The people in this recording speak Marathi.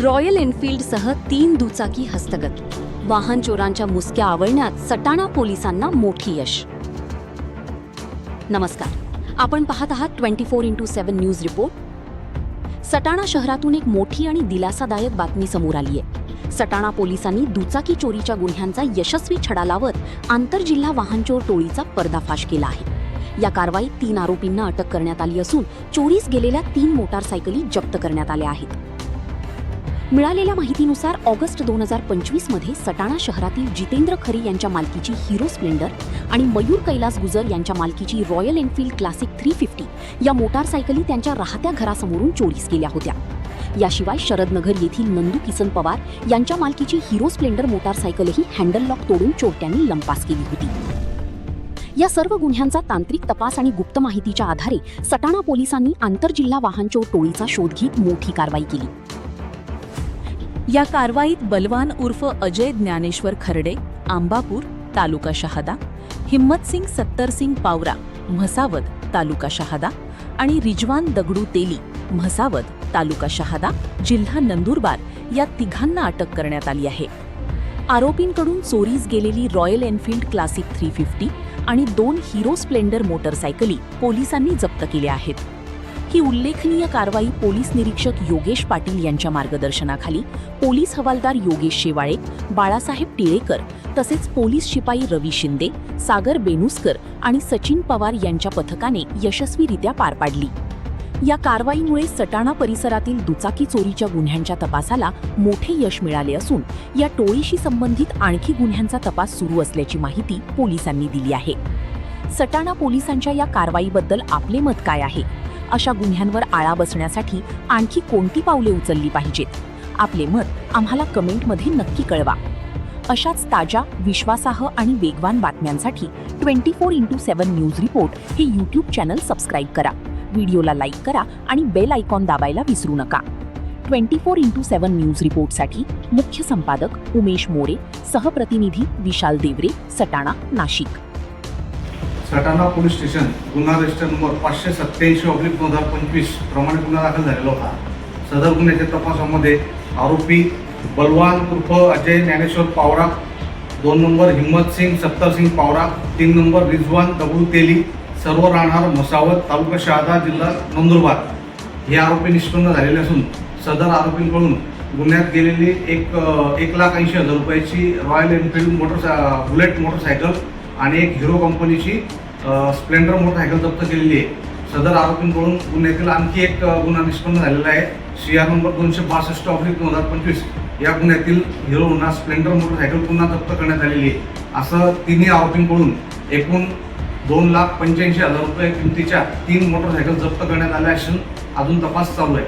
रॉयल एनफील्डसह 3 दुचाकी हस्तगत. वाहन चोरांच्या मुसक्या आवळण्यात सटाणा पोलिसांना मोठी यश. नमस्कार, आपण पाहत आहात 24x7 न्यूज रिपोर्ट. सटाणा शहरातून एक मोठी आणि दिलासादायक बातमी समोर आली आहे. सटाणा पोलिसांनी दुचाकी चोरीच्या गुन्ह्यांचा यशस्वी छडा लावत आंतरजिल्हा वाहनचोर टोळीचा पर्दाफाश केला आहे. या कारवाईत 3 आरोपींना अटक करण्यात आली असून चोरीस गेलेल्या 3 मोटारसायकली जप्त करण्यात आल्या आहेत. मिळालेल्या माहितीनुसार ऑगस्ट 2025 मध्ये सटाणा शहरातील जितेंद्र खरे यांच्या मालकीची हिरो स्प्लेंडर आणि मयूर कैलास गुजर यांच्या मालकीची रॉयल एनफील्ड क्लासिक 350 या मोटारसायकली त्यांच्या राहत्या घरासमोरून चोरीस गेल्या होत्या. याशिवाय शरदनगर येथील नंदू किसन पवार यांच्या मालकीची हिरो स्प्लेंडर मोटारसायकलही हँडल लॉक तोडून चोरट्यांनी लंपास केली होती. या सर्व गुन्ह्यांचा तांत्रिक तपास आणि गुप्त माहितीच्या आधारे सटाणा पोलिसांनी आंतरजिल्हा वाहनचोर टोळीचा शोध घेत मोठी कारवाई केली. या कारवाईत बलवान उर्फ अजय ज्ञानेश्वर खर्डे, आंबापूर, तालुका शहादा, हिम्मतसिंग सत्तरसिंग पावरा, म्हसावद, तालुका शहादा आणि रिजवान दगडू तेली, म्हसावद, तालुका शहादा, जिल्हा नंदुरबार या तिघांना अटक करण्यात आली आहे. आरोपींकडून चोरीस गेलेली रॉयल एनफील्ड क्लासिक 350 आणि 2 हिरो स्प्लेंडर मोटरसायकली पोलिसांनी जप्त केल्या आहेत. ही उल्लेखनीय कारवाई पोलीस निरीक्षक योगेश पाटील यांच्या मार्गदर्शनाखाली पोलीस हवालदार योगेश शेवाळे, बाळासाहेब टिळेकर तसेच पोलीस शिपाई रवी शिंदे, सागर बेनुस्कर आणि सचिन पवार यांच्या पथकाने यशस्वीरित्या पार पाडली. या कारवाईमुळे सटाणा परिसरातील दुचाकी चोरीच्या गुन्ह्यांच्या तपासाला मोठे यश मिळाले असून या टोळीशी संबंधित आणखी गुन्ह्यांचा तपास सुरू असल्याची माहिती पोलिसांनी दिली आहे. सटाणा पोलिसांच्या या कारवाईबद्दल आपले मत काय आहे? अशा गुन्ह्यांवर आळा बसण्यासाठी आणखी कोणती पावले उचलली पाहिजेत? आपले मत आम्हाला कमेंटमध्ये नक्की कळवा. अशाच ताज्या, विश्वासार्ह आणि वेगवान बातम्यांसाठी 24x7 न्यूज रिपोर्ट हे यूट्यूब चॅनल सबस्क्राईब करा. व्हिडिओला लाईक करा आणि बेल आयकॉन दाबायला विसरू नका. 24x7 न्यूज रिपोर्टसाठी मुख्य संपादक उमेश मोरे, सहप्रतिनिधी विशाल देवरे, सटाणा, नाशिक. सटाणा पोलीस स्टेशन गुन्हा रजिस्टर नंबर 587/2025 प्रमाणे गुन्हा दाखल झालेला होता. सदर गुन्ह्याच्या तपासामध्ये आरोपी बलवान उर्फ अजय ज्ञानेश्वर पावरा, 2 नंबर हिम्मतसिंग सत्तरसिंग पावरा, 3 नंबर रिजवान दगडू तेली, सर्व राहणार म्हसावद, तालुका शहादा, जिल्हा नंदुरबार हे आरोपी निष्पन्न झालेले असून सदर आरोपींकडून गुन्ह्यात गेलेली 1,80,000 रुपयाची रॉयल एनफील्ड बुलेट मोटरसायकल आणि एक हिरो कंपनीची स्प्लेंडर मोटरसायकल जप्त केलेली आहे. सदर आरोपींकडून गुन्ह्यातील आणखी एक गुन्हा निष्पन्न झालेला आहे. CR नंबर 262/2025 या गुन्ह्यातील हिरो होंडा स्प्लेंडर मोटरसायकल पुन्हा जप्त करण्यात आलेली आहे. असं तिन्ही आरोपींकडून एकूण 2,85,000 रुपये किमतीच्या 3 मोटरसायकल जप्त करण्यात आल्या असून अजून तपास चालू आहे.